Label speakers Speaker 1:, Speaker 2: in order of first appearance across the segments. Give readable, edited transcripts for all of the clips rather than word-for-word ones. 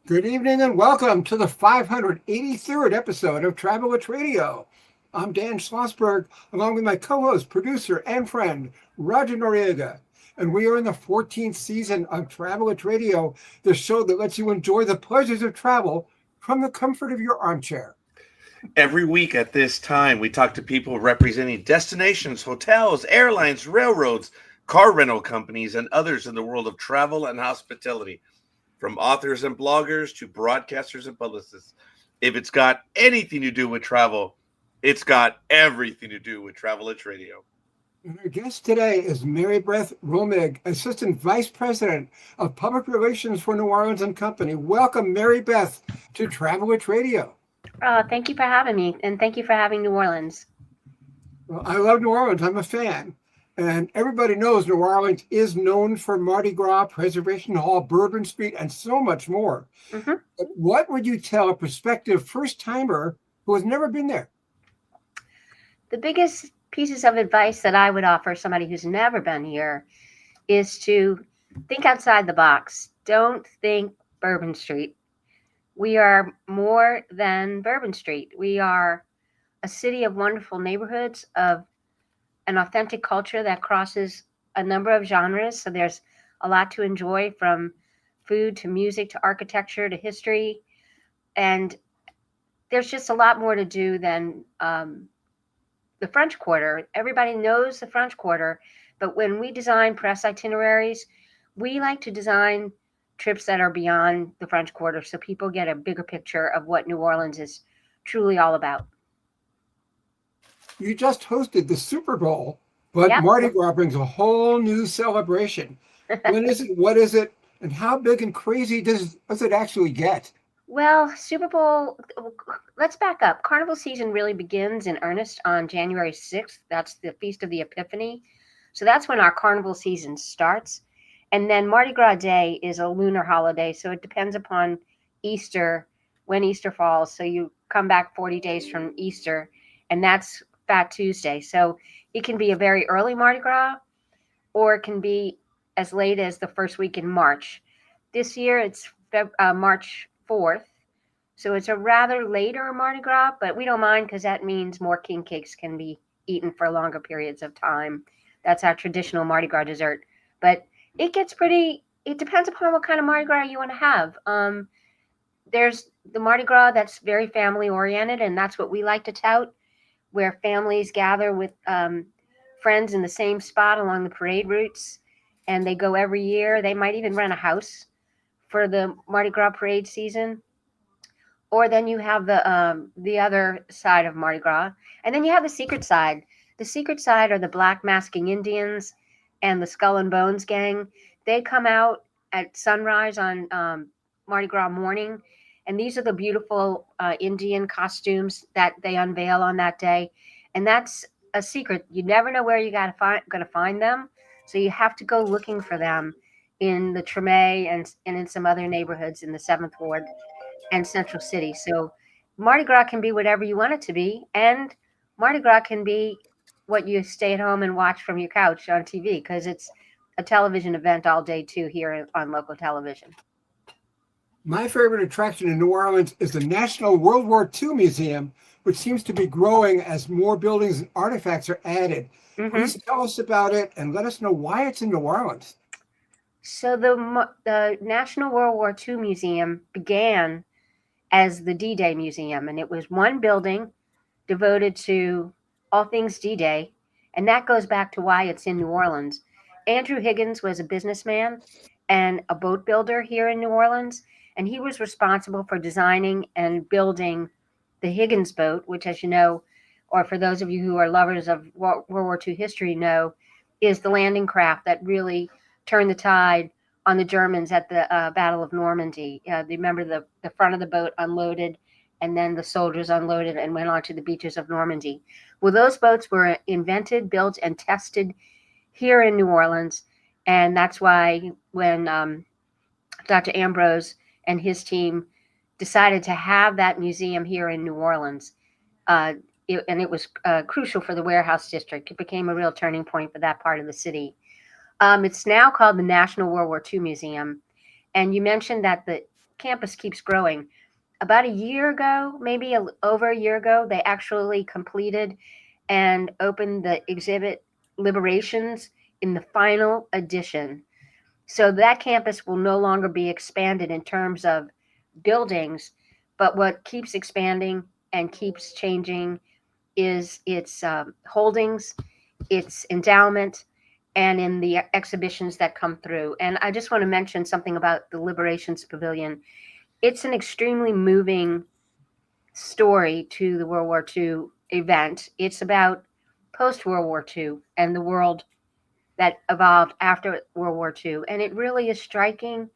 Speaker 1: Good evening and welcome to the 583rd episode of Travelwitch Radio. I'm Dan Schlossberg, along with my co-host, producer, and friend, Roger Noriega. And we are in the 14th season of Travelwitch Radio, the show that lets you enjoy the pleasures of travel from the comfort of your armchair.
Speaker 2: Every week at this time, we talk to people representing destinations, hotels, airlines, railroads, car rental companies, and others in the world of travel and hospitality. From authors and bloggers to broadcasters and publicists. If it's got anything to do with travel, it's got everything to do with Travelwitch Radio.
Speaker 1: And our guest today is Mary Beth Romig, Assistant Vice President of Public Relations for New Orleans and Company. Welcome, Mary Beth, to Travelwitch Radio.
Speaker 3: Thank you for having me, and thank you for having New Orleans.
Speaker 1: Well, I love New Orleans. I'm a fan. And everybody knows New Orleans is known for Mardi Gras, Preservation Hall, Bourbon Street, and so much more.
Speaker 3: Mm-hmm.
Speaker 1: But what would you tell a prospective first-timer who has never been there?
Speaker 3: The biggest pieces of advice that I would offer somebody who's never been here is to think outside the box. Don't think Bourbon Street. We are more than Bourbon Street. We are a city of wonderful neighborhoods, of an authentic culture that crosses a number of genres. So there's a lot to enjoy, from food to music to architecture to history. And there's just a lot more to do than the French Quarter. Everybody knows the French Quarter, but when we design press itineraries, we like to design trips that are beyond the French Quarter so people get a bigger picture of what New Orleans is truly all about.
Speaker 1: You just hosted the Super Bowl, but
Speaker 3: Yep.
Speaker 1: Mardi Gras brings a whole new celebration. When is it? What is it? And how big and crazy does it actually get?
Speaker 3: Well, Super Bowl, let's back up. Carnival season really begins in earnest on January 6th. That's the Feast of the Epiphany. So that's when our carnival season starts. And then Mardi Gras Day is a lunar holiday. So it depends upon Easter, when Easter falls. So you come back 40 days from Easter, and that's Fat Tuesday. So it can be a very early Mardi Gras, or it can be as late as the first week in March. This year it's March 4th. So it's a rather later Mardi Gras, but we don't mind because that means more king cakes can be eaten for longer periods of time. That's our traditional Mardi Gras dessert. But it depends upon what kind of Mardi Gras you want to have. There's the Mardi Gras that's very family oriented, and that's what we like to tout, where families gather with friends in the same spot along the parade routes, and they go every year. They might even rent a house for the Mardi Gras parade season. Or then you have the other side of Mardi Gras, and then you have the secret side. The secret side are the Black Masking Indians and the Skull and Bones gang. They come out at sunrise on Mardi Gras morning, and these are the beautiful Indian costumes that they unveil on that day. And that's a secret. You never know where you're going to find them. So you have to go looking for them in the Treme and in some other neighborhoods in the 7th Ward and Central City. So Mardi Gras can be whatever you want it to be. And Mardi Gras can be what you stay at home and watch from your couch on TV, because it's a television event all day too here on local television.
Speaker 1: My favorite attraction in New Orleans is the National World War II Museum, which seems to be growing as more buildings and artifacts are added.
Speaker 3: Mm-hmm.
Speaker 1: Please tell us about it and let us know why it's in New Orleans.
Speaker 3: So the National World War II Museum began as the D-Day Museum, and it was one building devoted to all things D-Day, and that goes back to why it's in New Orleans. Andrew Higgins was a businessman and a boat builder here in New Orleans, and he was responsible for designing and building the Higgins boat, which, as you know, or for those of you who are lovers of World War II history know, is the landing craft that really turned the tide on the Germans at the Battle of Normandy. Remember the front of the boat unloaded, and then the soldiers unloaded and went onto the beaches of Normandy. Well, those boats were invented, built, and tested here in New Orleans, and that's why when Dr. Ambrose and his team decided to have that museum here in New Orleans, it was crucial for the Warehouse District. It became a real turning point for that part of the city. It's now called the National World War II Museum. And you mentioned that campus keeps growing. About a year ago, maybe over a year ago, they actually completed and opened the exhibit Liberations in the final edition. So that campus will no longer be expanded in terms of buildings, but what keeps expanding and keeps changing is its holdings, its endowment, and in the exhibitions that come through. And I just want to mention something about the Liberations Pavilion. It's an extremely moving story to the World War II event. It's about post World War II and the world that evolved after World War II. And it really is striking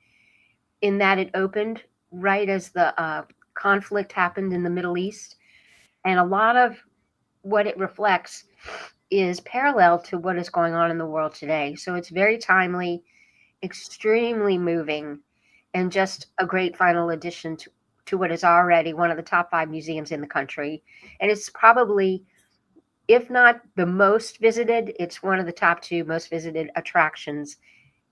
Speaker 3: in that it opened right as the conflict happened in the Middle East. And a lot of what it reflects is parallel to what is going on in the world today. So it's very timely, extremely moving, and just a great final addition to what is already one of the top 5 museums in the country. And it's probably, if not the most visited, it's one of the top 2 most visited attractions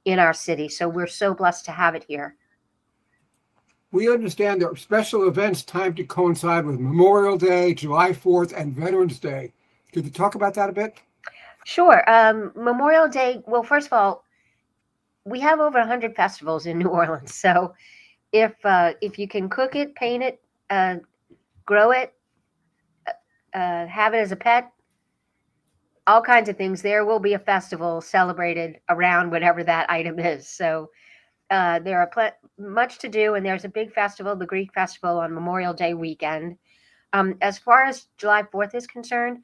Speaker 3: in our city. So we're so blessed to have it here.
Speaker 1: We understand there are special events timed to coincide with Memorial Day, July 4th, and Veterans Day. Could you talk about that a bit?
Speaker 3: Sure. Memorial Day, well, first of all, we have over 100 festivals in New Orleans. So if you can cook it, paint it, grow it, have it as a pet, all kinds of things, there will be a festival celebrated around whatever that item is. So there are much to do, and there's a big festival, the Greek Festival, on Memorial Day weekend. As far as July 4th is concerned,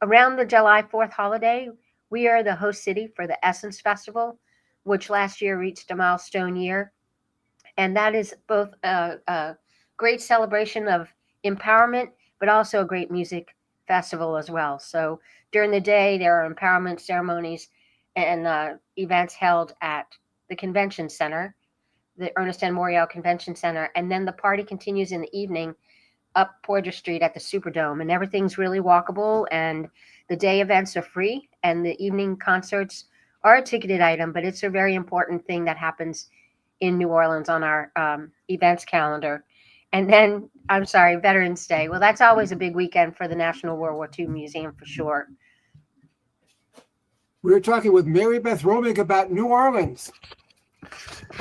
Speaker 3: around the July 4th holiday, we are the host city for the Essence Festival, which last year reached a milestone year. And that is both a great celebration of empowerment, but also a great music festival as well. So during the day, there are empowerment ceremonies and events held at the convention center, the Ernest N. Morial Convention Center, and then the party continues in the evening up Poydras Street at the Superdome, and everything's really walkable, and the day events are free, and the evening concerts are a ticketed item, but it's a very important thing that happens in New Orleans on our events calendar. And then, I'm sorry, Veterans Day. Well, that's always a big weekend for the National World War II Museum for sure.
Speaker 1: We're talking with Mary Beth Romig about New Orleans.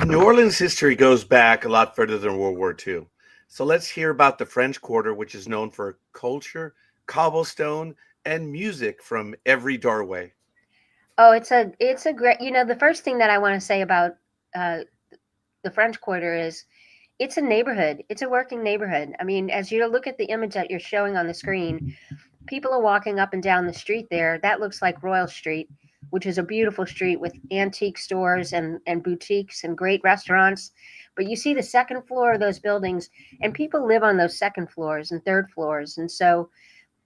Speaker 2: New Orleans history goes back a lot further than World War II. So let's hear about the French Quarter, which is known for culture, cobblestone, and music from every doorway.
Speaker 3: Oh, it's a great, the first thing that I want to say about the French Quarter is it's a neighborhood. It's a working neighborhood. I mean, as you look at the image that you're showing on the screen, people are walking up and down the street there. That looks like Royal Street, which is a beautiful street with antique stores and boutiques and great restaurants. But you see the second floor of those buildings, and people live on those second floors and third floors. And so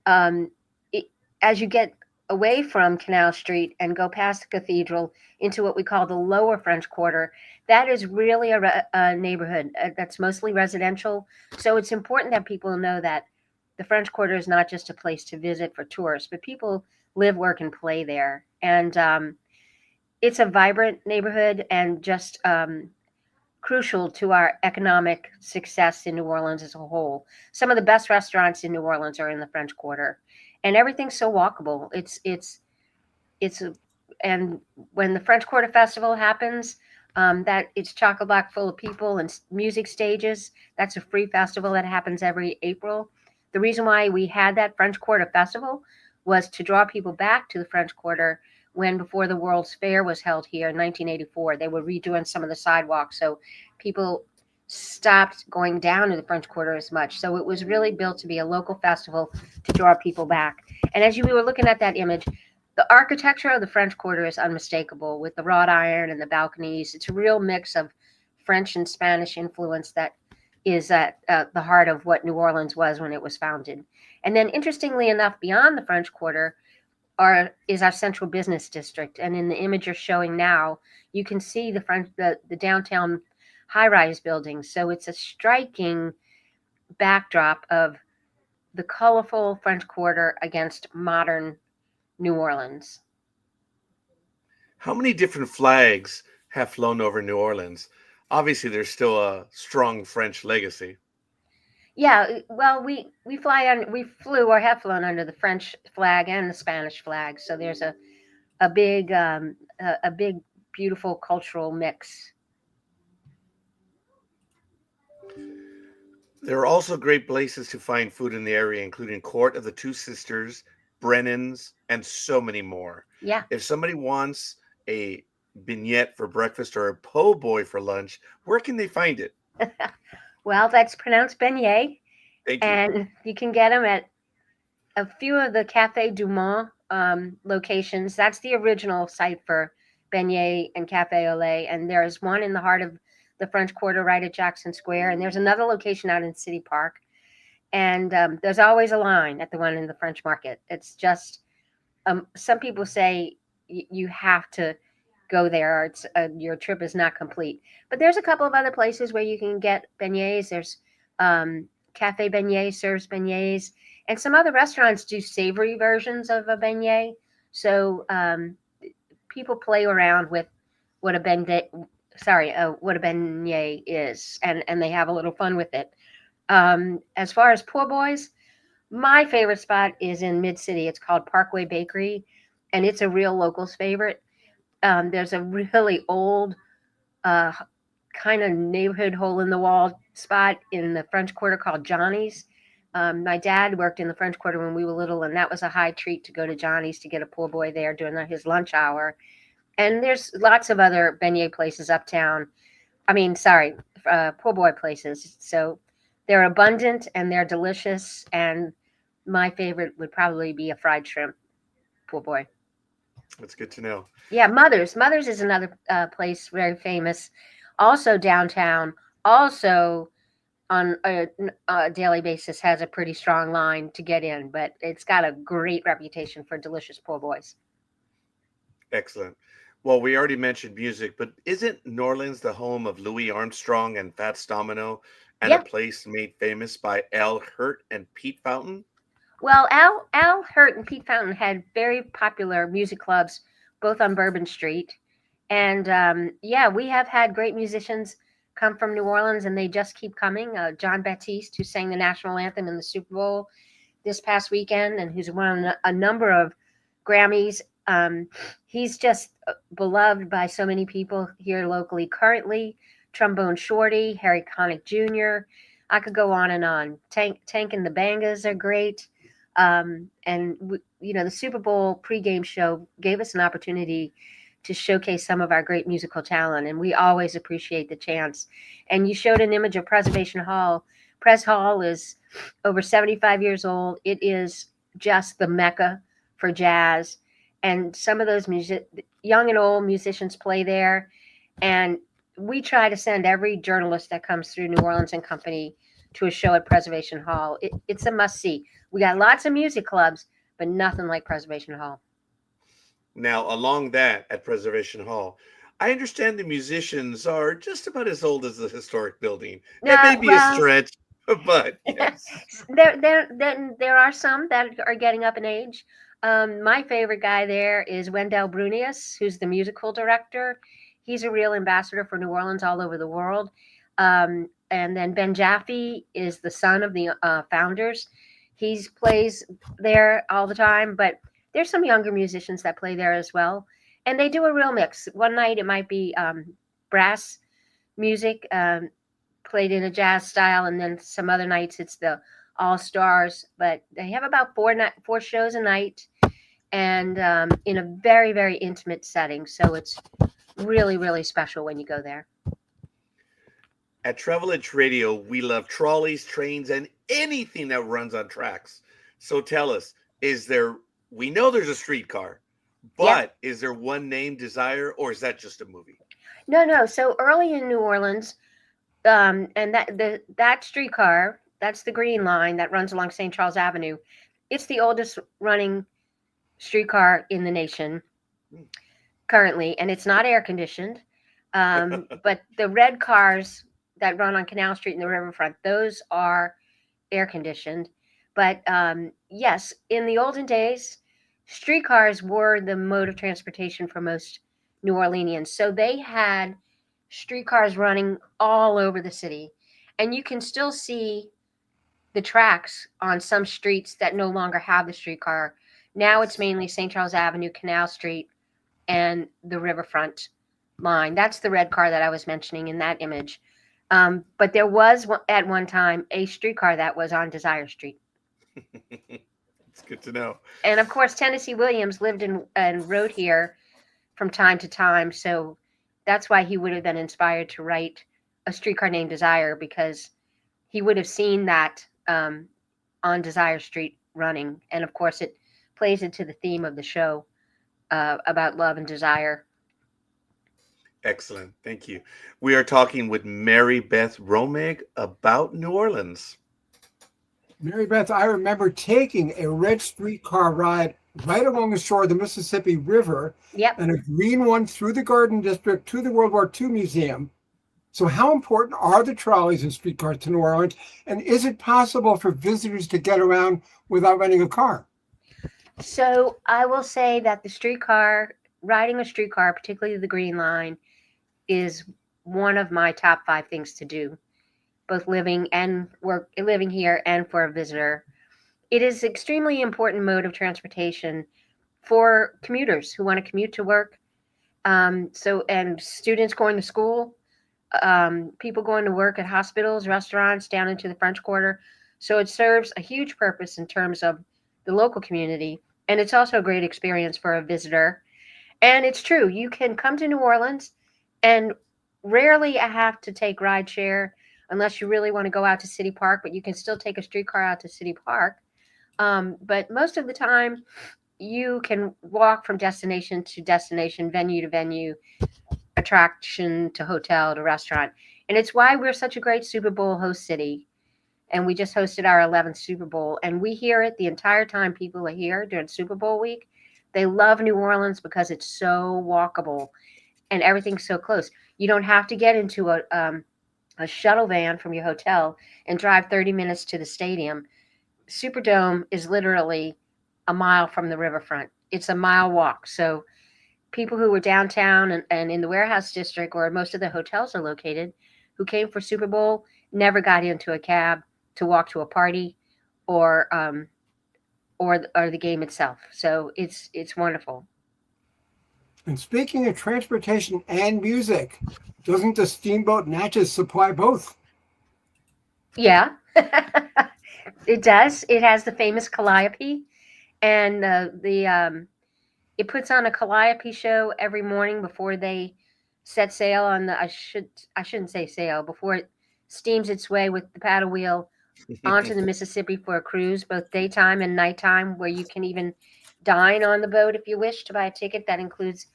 Speaker 3: as you get away from Canal Street and go past the cathedral into what we call the lower French Quarter, that is really a neighborhood that's mostly residential. So it's important that people know that the French Quarter is not just a place to visit for tourists, but people live, work, and play there. And it's a vibrant neighborhood and just crucial to our economic success in New Orleans as a whole. Some of the best restaurants in New Orleans are in the French Quarter, and everything's so walkable. And when the French Quarter Festival happens, that it's chock-a-block full of people and music stages. That's a free festival that happens every April. The reason why we had that French Quarter Festival was to draw people back to the French Quarter when, before the World's Fair was held here in 1984, they were redoing some of the sidewalks. So people stopped going down to the French Quarter as much. So it was really built to be a local festival to draw people back. And as you were looking at that image, the architecture of the French Quarter is unmistakable with the wrought iron and the balconies. It's a real mix of French and Spanish influence that is at the heart of what New Orleans was when it was founded. And then, interestingly enough, beyond the French Quarter is our central business district. And in the image you're showing now, you can see the downtown high-rise buildings. So it's a striking backdrop of the colorful French Quarter against modern New Orleans.
Speaker 2: How many different flags have flown over New Orleans? Obviously, there's still a strong French legacy.
Speaker 3: Yeah, well, we fly on we flew or have flown under the French flag and the Spanish flag, so there's a big a big beautiful cultural mix.
Speaker 2: There are also great places to find food in the area, including Court of the Two Sisters, Brennan's, and so many more.
Speaker 3: Yeah.
Speaker 2: If somebody wants a vignette for breakfast or a po' boy for lunch, where can they find it?
Speaker 3: Well, that's pronounced beignet,
Speaker 2: Thank you.
Speaker 3: and you can get them at a few of the Cafe Du Monde locations. That's the original site for beignet and Cafe au lait, and there's one in the heart of the French Quarter, right at Jackson Square, and there's another location out in City Park. And there's always a line at the one in the French Market. It's just some people say you have to go there, or it's your trip is not complete. But there's a couple of other places where you can get beignets. There's Cafe Beignet serves beignets, and some other restaurants do savory versions of a beignet. So people play around with what a beignet, what a beignet is, and they have a little fun with it. As far as poor boys, my favorite spot is in Mid City. It's called Parkway Bakery, and it's a real locals favorite. There's a really old, uh, kind of neighborhood hole in the wall spot in the French Quarter called Johnny's. My dad worked in the French Quarter when we were little, and that was a high treat to go to Johnny's to get a poor boy there during his lunch hour. And there's lots of other beignet places uptown. I mean, sorry, poor boy places. So they're abundant and they're delicious. And my favorite would probably be a fried shrimp poor boy.
Speaker 2: That's good to know.
Speaker 3: Yeah, Mother's. Mother's is another place very famous, also downtown. Also on a daily basis has a pretty strong line to get in, but it's got a great reputation for delicious poor boys.
Speaker 2: Excellent. Well, we already mentioned music, but isn't New Orleans the home of Louis Armstrong and Fats Domino and a
Speaker 3: Yeah.
Speaker 2: place made famous by Al Hurt and Pete Fountain?
Speaker 3: Well, Al Hurt and Pete Fountain had very popular music clubs, both on Bourbon Street, and yeah, we have had great musicians come from New Orleans, and they just keep coming. John Baptiste, who sang the national anthem in the Super Bowl this past weekend, and who's won a number of Grammys. He's just beloved by so many people here locally. Currently, Trombone Shorty, Harry Connick Jr. I could go on and on. Tank and the Bangas are great. And the Super Bowl pregame show gave us an opportunity to showcase some of our great musical talent, and we always appreciate the chance. And you showed an image of Preservation Hall. Pres Hall is over 75 years old. It is just the mecca for jazz, and some of those young and old musicians play there. And we try to send every journalist that comes through New Orleans and Company to a show at Preservation Hall. It's a must see. We got lots of music clubs, but nothing like Preservation Hall.
Speaker 2: Now, along that at Preservation Hall, I understand the musicians are just about as old as the historic building. That may be a stretch, but yes.
Speaker 3: there are some that are getting up in age. My favorite guy there is Wendell Brunius, who's the musical director. He's a real ambassador for New Orleans all over the world. And then Ben Jaffe is the son of the founders. He plays there all the time, but there's some younger musicians that play there as well. And they do a real mix. One night it might be brass music played in a jazz style, and then some other nights it's the all stars. But they have about four shows a night, and in a very, very intimate setting. So it's really, really special when you go there.
Speaker 2: At Travel Edge Radio, we love trolleys, trains, and anything that runs on tracks. So tell us, we know there's a streetcar, but is there one named Desire, or is that just a movie?
Speaker 3: No. So early in New Orleans, and that streetcar, that's the Green Line that runs along St. Charles Avenue. It's the oldest running streetcar in the nation currently, and it's not air conditioned. But the red cars that run on Canal Street and the riverfront, those are air conditioned. But yes, in the olden days, streetcars were the mode of transportation for most New Orleanians. So they had streetcars running all over the city. And you can still see the tracks on some streets that no longer have the streetcar. Now it's mainly St. Charles Avenue, Canal Street, and the riverfront line. That's the red car that I was mentioning in that image. But there was at one time a streetcar that was on Desire Street.
Speaker 2: It's good to know.
Speaker 3: And of course, Tennessee Williams lived and wrote here from time to time. So that's why he would have been inspired to write A Streetcar Named Desire, because he would have seen that on Desire Street running. And of course, it plays into the theme of the show about love and desire.
Speaker 2: Excellent. Thank you. We are talking with Mary Beth Romig about New Orleans.
Speaker 1: Mary Beth, I remember taking a red streetcar ride right along the shore of the Mississippi River,
Speaker 3: Yep.
Speaker 1: and a green one through the Garden District to the World War II Museum. So how important are the trolleys and streetcars to New Orleans? And is it possible for visitors to get around without renting a car?
Speaker 3: So I will say that riding a streetcar, particularly the Green Line, is one of my top 5 things to do, both living here and for a visitor. It is extremely important mode of transportation for commuters who want to commute to work. And students going to school, people going to work at hospitals, restaurants, down into the French Quarter. So it serves a huge purpose in terms of the local community. And it's also a great experience for a visitor. And it's true, you can come to New Orleans and rarely have to take rideshare unless you really want to go out to City Park, but you can still take a streetcar out to City Park. But most of the time, you can walk from destination to destination, venue to venue, attraction to hotel to restaurant. And it's why we're such a great Super Bowl host city. And we just hosted our 11th Super Bowl. And we hear it the entire time people are here during Super Bowl week. They love New Orleans because it's so walkable and everything's so close. You don't have to get into a shuttle van from your hotel and drive 30 minutes to the stadium. Superdome is literally a mile from the riverfront. It's a mile walk. So people who were downtown and in the warehouse district where most of the hotels are located, who came for Super Bowl, never got into a cab to walk to a party or the game itself. So it's wonderful.
Speaker 1: And speaking of transportation and music, doesn't the Steamboat Natchez supply both?
Speaker 3: Yeah, it does. It has the famous Calliope, and it puts on a Calliope show every morning before they set sail on the. I shouldn't say sail, before it steams its way with the paddle wheel onto the Mississippi for a cruise, both daytime and nighttime, where you can even dine on the boat if you wish to buy a ticket that includes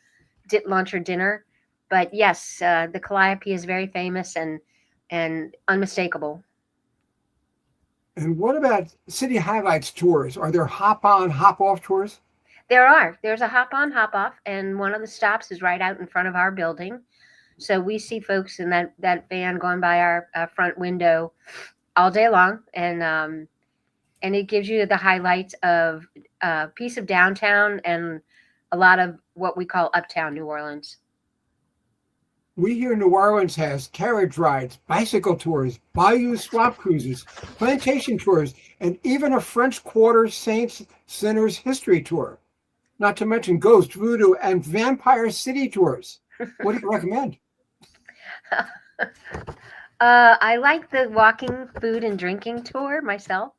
Speaker 3: lunch or dinner. But yes, the Calliope is very famous and unmistakable.
Speaker 1: And what about City Highlights tours? Are there hop-on, hop-off tours?
Speaker 3: There's a hop-on, hop-off, and one of the stops is right out in front of our building. So we see folks in that van going by our front window all day long, and it gives you the highlights of a piece of downtown and a lot of what we call uptown New Orleans.
Speaker 1: We hear New Orleans has carriage rides, bicycle tours, bayou swap cruises, plantation tours, and even a French Quarter Saints Sinners history tour. Not to mention ghost, voodoo, and vampire city tours. What do you recommend?
Speaker 3: I like the walking, food, and drinking tour myself.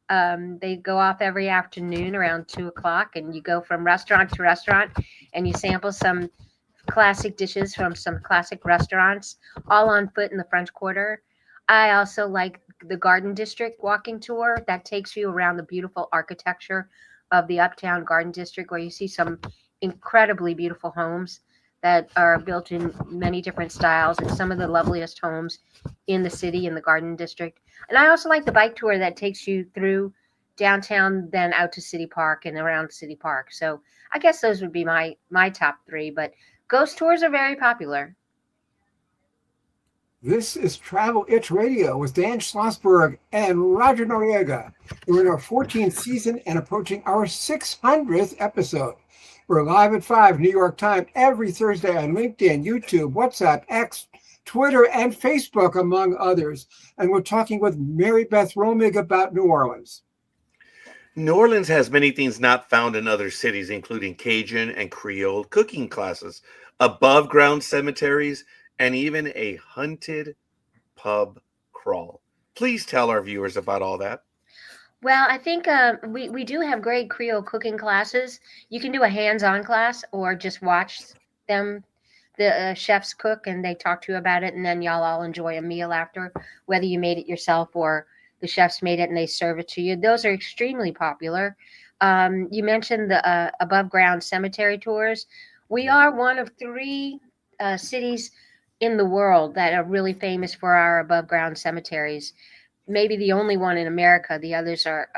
Speaker 3: They go off every afternoon around 2:00, and you go from restaurant to restaurant, and you sample some classic dishes from some classic restaurants, all on foot in the French Quarter. I also like the Garden District walking tour that takes you around the beautiful architecture of the Uptown Garden District, where you see some incredibly beautiful homes that are built in many different styles, and some of the loveliest homes in the city in the Garden District. And I also like the bike tour that takes you through downtown, then out to City Park and around City Park. So I guess those would be my top 3, but ghost tours are very popular.
Speaker 1: This is Travel Itch Radio with Dan Schlossberg and Roger Noriega. We're in our 14th season and approaching our 600th episode. We're live at 5 New York time every Thursday on LinkedIn, YouTube, WhatsApp, X, Twitter, and Facebook, among others. And we're talking with Mary Beth Romig about New Orleans.
Speaker 2: New Orleans has many things not found in other cities, including Cajun and Creole cooking classes, above ground cemeteries, and even a hunted pub crawl. Please tell our viewers about all that.
Speaker 3: Well, I think we do have great Creole cooking classes. You can do a hands-on class or just watch them, the chefs cook, and they talk to you about it, and then y'all all enjoy a meal after, whether you made it yourself or the chefs made it and they serve it to you. Those are extremely popular. You mentioned the above ground cemetery tours. We are one of three cities in the world that are really famous for our above ground cemeteries. Maybe the only one in America. The others are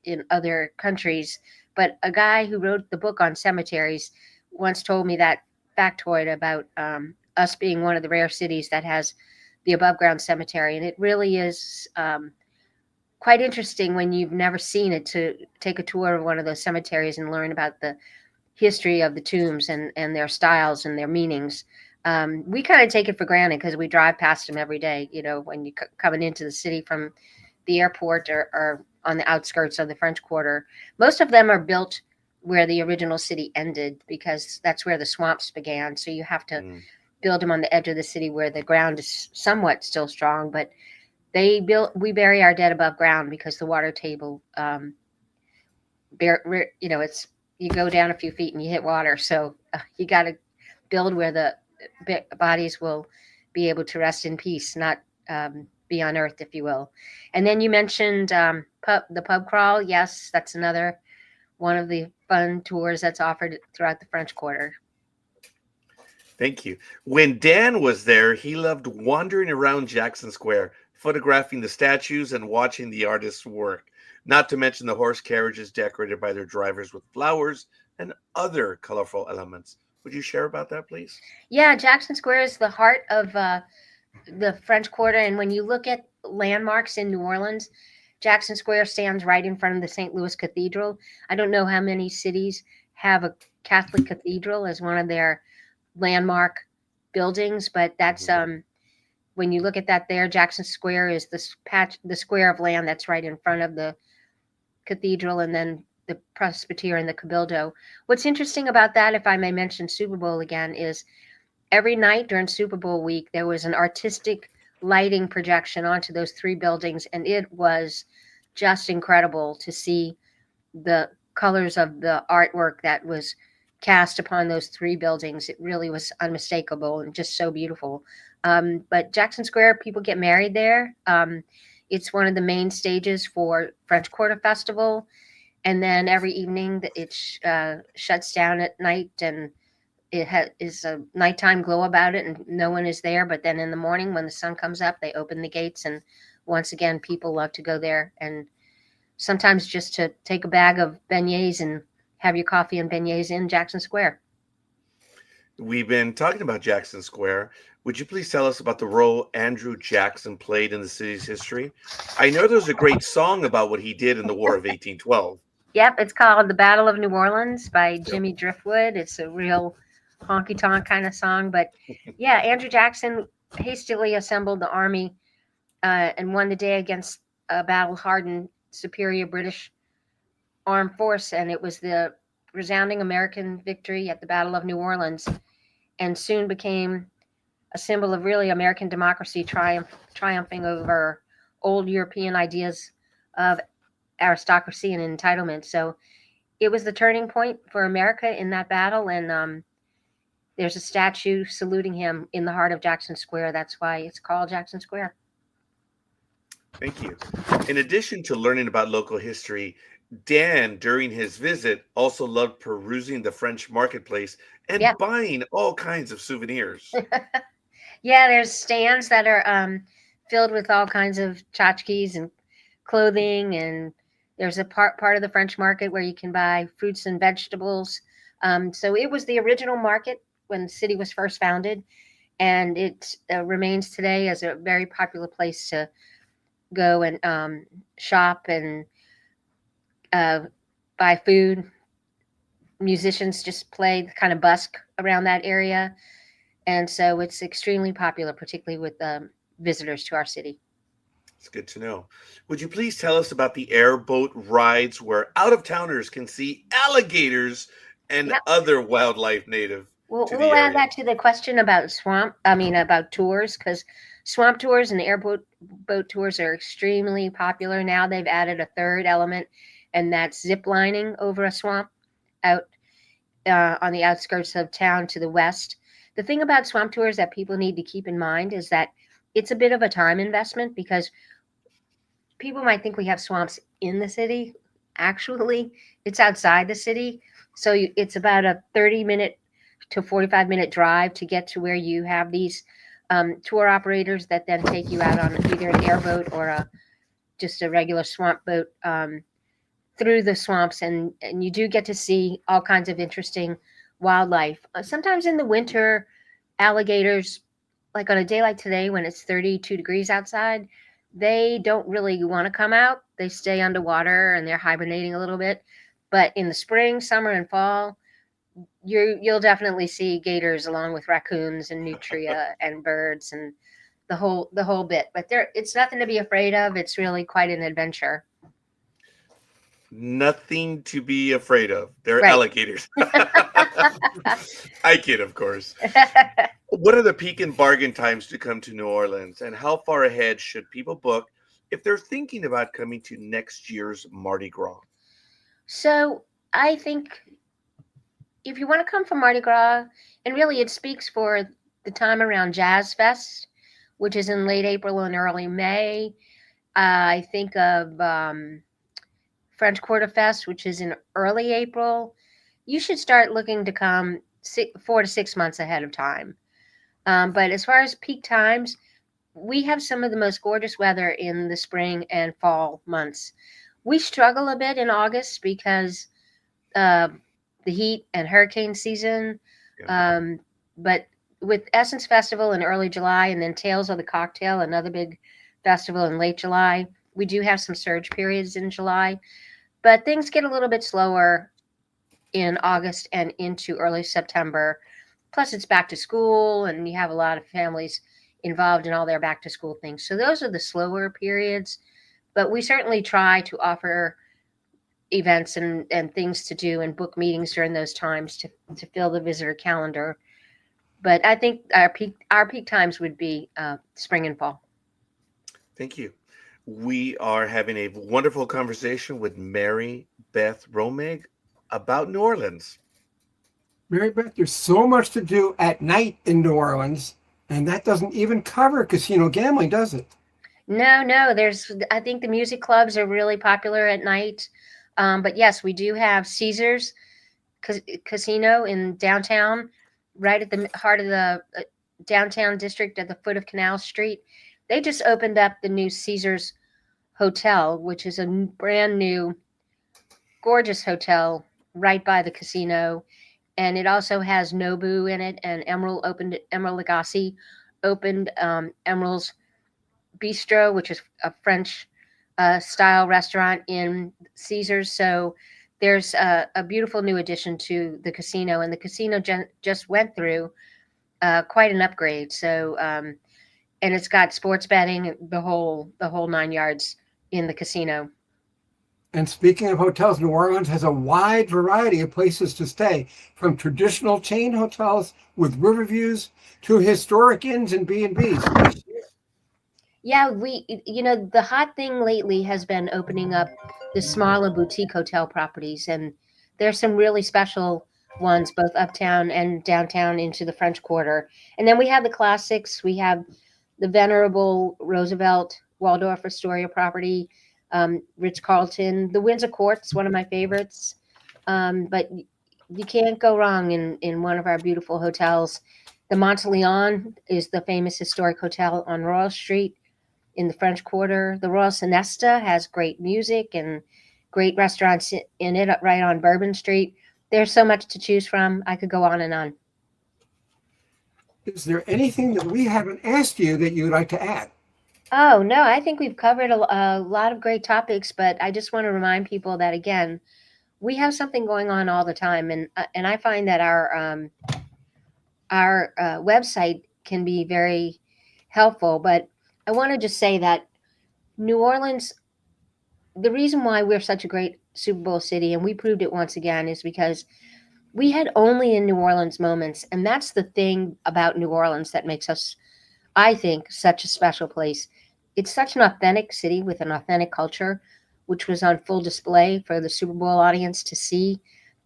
Speaker 3: in other countries. But a guy who wrote the book on cemeteries once told me that factoid about us being one of the rare cities that has the above ground cemetery. And it really is quite interesting when you've never seen it to take a tour of one of those cemeteries and learn about the history of the tombs and their styles and their meanings. We kind of take it for granted because we drive past them every day. You know, when you coming into the city from the airport or on the outskirts of the French Quarter, most of them are built where the original city ended because that's where the swamps began. So you have to build them on the edge of the city where the ground is somewhat still strong. But we bury our dead above ground because the water table, it's you go down a few feet and you hit water. So you got to build where the bodies will be able to rest in peace, not be unearthed, if you will. And then you mentioned the pub crawl. Yes, that's another one of the fun tours that's offered throughout the French Quarter.
Speaker 2: Thank you. When Dan was there, he loved wandering around Jackson Square, photographing the statues and watching the artists work, not to mention the horse carriages decorated by their drivers with flowers and other colorful elements. Would you share about that, please?
Speaker 3: Yeah, Jackson Square is the heart of the French Quarter. And when you look at landmarks in New Orleans, Jackson Square stands right in front of the St. Louis Cathedral. I don't know how many cities have a Catholic cathedral as one of their landmark buildings, but that's when you look at that there, Jackson Square is the square of land that's right in front of the cathedral, and then the presbytery and the cabildo. What's interesting about that, if I may mention Super Bowl again, is every night during Super Bowl week, there was an artistic lighting projection onto those three buildings, and it was just incredible to see the colors of the artwork that was cast upon those three buildings. It really was unmistakable and just so beautiful. But Jackson Square, people get married there. It's one of the main stages for French Quarter Festival. And then every evening it shuts down at night, and it is a nighttime glow about it, and no one is there. But then in the morning when the sun comes up, they open the gates, and once again, people love to go there, and sometimes just to take a bag of beignets and have your coffee and beignets in Jackson Square.
Speaker 2: We've been talking about Jackson Square. Would you please tell us about the role Andrew Jackson played in the city's history? I know there's a great song about what he did in the War of 1812.
Speaker 3: Yep, it's called The Battle of New Orleans by Jimmy Driftwood. It's a real honky-tonk kind of song. But yeah, Andrew Jackson hastily assembled the army and won the day against a battle-hardened, superior British armed force. And it was the resounding American victory at the Battle of New Orleans, and soon became a symbol of really American democracy triumphing over old European ideas of aristocracy and entitlement. So it was the turning point for America in that battle, and there's a statue saluting him in the heart of Jackson Square. That's why it's called Jackson Square.
Speaker 2: Thank you. In addition to learning about local history, Dan, during his visit, also loved perusing the French marketplace and buying all kinds of souvenirs.
Speaker 3: Yeah, there's stands that are filled with all kinds of tchotchkes and clothing, and there's a part of the French market where you can buy fruits and vegetables. So it was the original market when the city was first founded, and it remains today as a very popular place to go and shop and buy food. Musicians just play, kind of busk around that area. And so it's extremely popular, particularly with visitors to our city.
Speaker 2: It's good to know. Would you please tell us about the airboat rides where out of towners can see alligators and
Speaker 3: Yep.
Speaker 2: other wildlife native to
Speaker 3: We'll
Speaker 2: the
Speaker 3: add
Speaker 2: area?
Speaker 3: that to the question about about tours, because swamp tours and airboat boat tours are extremely popular now. They've added a third element, and that's zip lining over a swamp out on the outskirts of town to the west. The thing about swamp tours that people need to keep in mind is that it's a bit of a time investment, because people might think we have swamps in the city. Actually, it's outside the city. So it's about a 30-minute to 45-minute drive to get to where you have these tour operators that then take you out on either an airboat or just a regular swamp boat through the swamps. And you do get to see all kinds of interesting wildlife. Sometimes in the winter, alligators, like on a day like today when it's 32 degrees outside, they don't really want to come out. They stay underwater and they're hibernating a little bit. But in the spring, summer, and fall, you'll definitely see gators along with raccoons and nutria and birds and the whole bit. But it's nothing to be afraid of. It's really quite an adventure.
Speaker 2: Nothing to be afraid of. They're
Speaker 3: Right.
Speaker 2: alligators. I kid, of course. What are the peak and bargain times to come to New Orleans, and how far ahead should people book if they're thinking about coming to next year's Mardi Gras?
Speaker 3: So I think if you want to come for Mardi Gras, and really it speaks for the time around Jazz Fest, which is in late April and early May. I think of French Quarter Fest, which is in early April. You should start looking to come 4 to 6 months ahead of time. But as far as peak times, we have some of the most gorgeous weather in the spring and fall months. We struggle a bit in August because the heat and hurricane season.
Speaker 2: Yeah.
Speaker 3: But with Essence Festival in early July and then Tales of the Cocktail, another big festival in late July, we do have some surge periods in July. But things get a little bit slower in August and into early September. Plus, it's back to school, and you have a lot of families involved in all their back to school things. So those are the slower periods. But we certainly try to offer events and things to do and book meetings during those times to fill the visitor calendar. But I think our peak times would be spring and fall.
Speaker 2: Thank you. We are having a wonderful conversation with Mary Beth Romig about New Orleans.
Speaker 1: Mary Beth, there's so much to do at night in New Orleans, and that doesn't even cover casino gambling, does it?
Speaker 3: No, I think the music clubs are really popular at night. But yes, we do have Caesars Casino in downtown, right at the heart of the downtown district at the foot of Canal Street. They just opened up the new Caesars Hotel, which is a brand new, gorgeous hotel right by the casino. And it also has Nobu in it, and Emerald Lagasse opened Emerald's Bistro, which is a French style restaurant in Caesars. So there's a beautiful new addition to the casino, and the casino just went through quite an upgrade. So and it's got sports betting, the whole 9 yards in the casino.
Speaker 1: And speaking of hotels, New Orleans has a wide variety of places to stay, from traditional chain hotels with river views to historic inns and B&Bs.
Speaker 3: Yeah, the hot thing lately has been opening up the smaller boutique hotel properties, and there's some really special ones both uptown and downtown into the French Quarter. And then we have the classics. We have the venerable Roosevelt Waldorf Astoria property, Ritz-Carlton, the Windsor Court's one of my favorites. But you can't go wrong in one of our beautiful hotels. The Monteleone is the famous historic hotel on Royal Street in the French Quarter. The Royal Sonesta has great music and great restaurants in it right on Bourbon Street. There's so much to choose from. I could go on and on.
Speaker 1: Is there anything that we haven't asked you that you'd like to add?
Speaker 3: Oh, no, I think we've covered a lot of great topics, but I just want to remind people that, again, we have something going on all the time. And I find that our website can be very helpful. But I want to just say that New Orleans, the reason why we're such a great Super Bowl city, and we proved it once again, is because we had only in New Orleans moments. And that's the thing about New Orleans that makes us, I think, such a special place. It's such an authentic city with an authentic culture, which was on full display for the Super Bowl audience to see.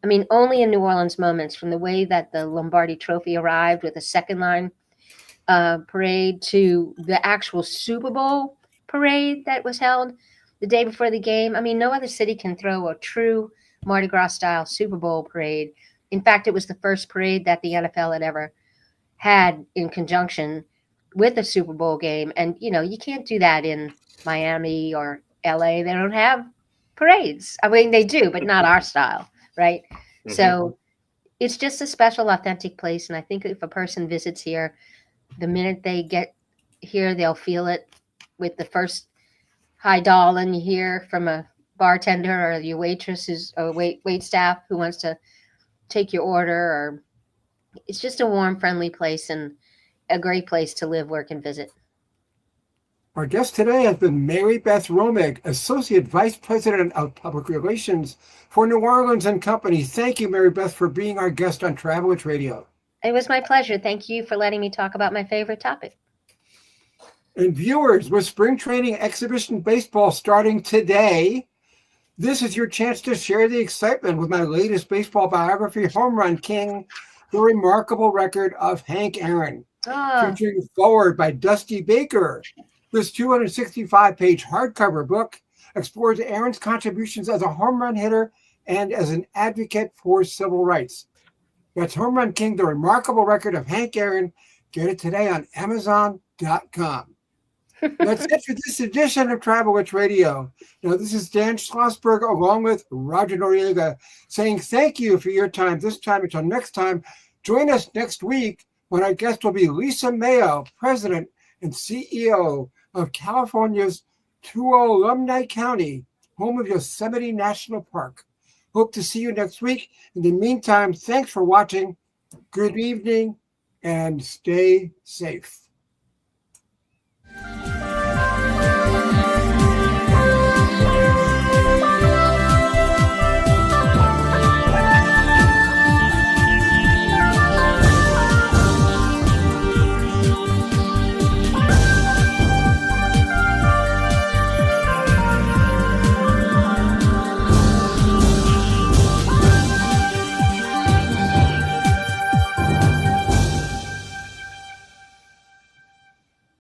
Speaker 3: I mean, only in New Orleans moments, from the way that the Lombardi Trophy arrived with a second line parade to the actual Super Bowl parade that was held the day before the game. I mean, no other city can throw a true Mardi Gras style Super Bowl parade. In fact, it was the first parade that the NFL had ever had in conjunction with a Super Bowl game. And, you know, you can't do that in Miami or LA. They don't have parades. I mean, they do, but not our style, right? Mm-hmm. So it's just a special, authentic place. And I think if a person visits here, the minute they get here, they'll feel it with the first high dollar you hear from a bartender or your waitress who's or wait staff who wants to take your order. Or it's just a warm, friendly place and a great place to live, work, and visit.
Speaker 1: Our guest today has been Mary Beth Romig, Associate Vice President of Public Relations for New Orleans and Company. Thank you, Mary Beth, for being our guest on Travelers Radio.
Speaker 3: It was my pleasure. Thank you for letting me talk about my favorite topic.
Speaker 1: And viewers, with spring training exhibition baseball starting today, this is your chance to share the excitement with my latest baseball biography, Home Run King, The Remarkable Record of Hank Aaron, featuring forward by Dusty Baker. This 265-page hardcover book explores Aaron's contributions as a home run hitter and as an advocate for civil rights. That's Home Run King, The Remarkable Record of Hank Aaron. Get it today on Amazon.com. That's it for this edition of Travel Witch Radio. Now, this is Dan Schlossberg along with Roger Noriega saying thank you for your time this time. Until next time, join us next week when our guest will be Lisa Mayo, President and CEO of California's Tuolumne County, home of Yosemite National Park. Hope to see you next week. In the meantime, thanks for watching. Good evening and stay safe.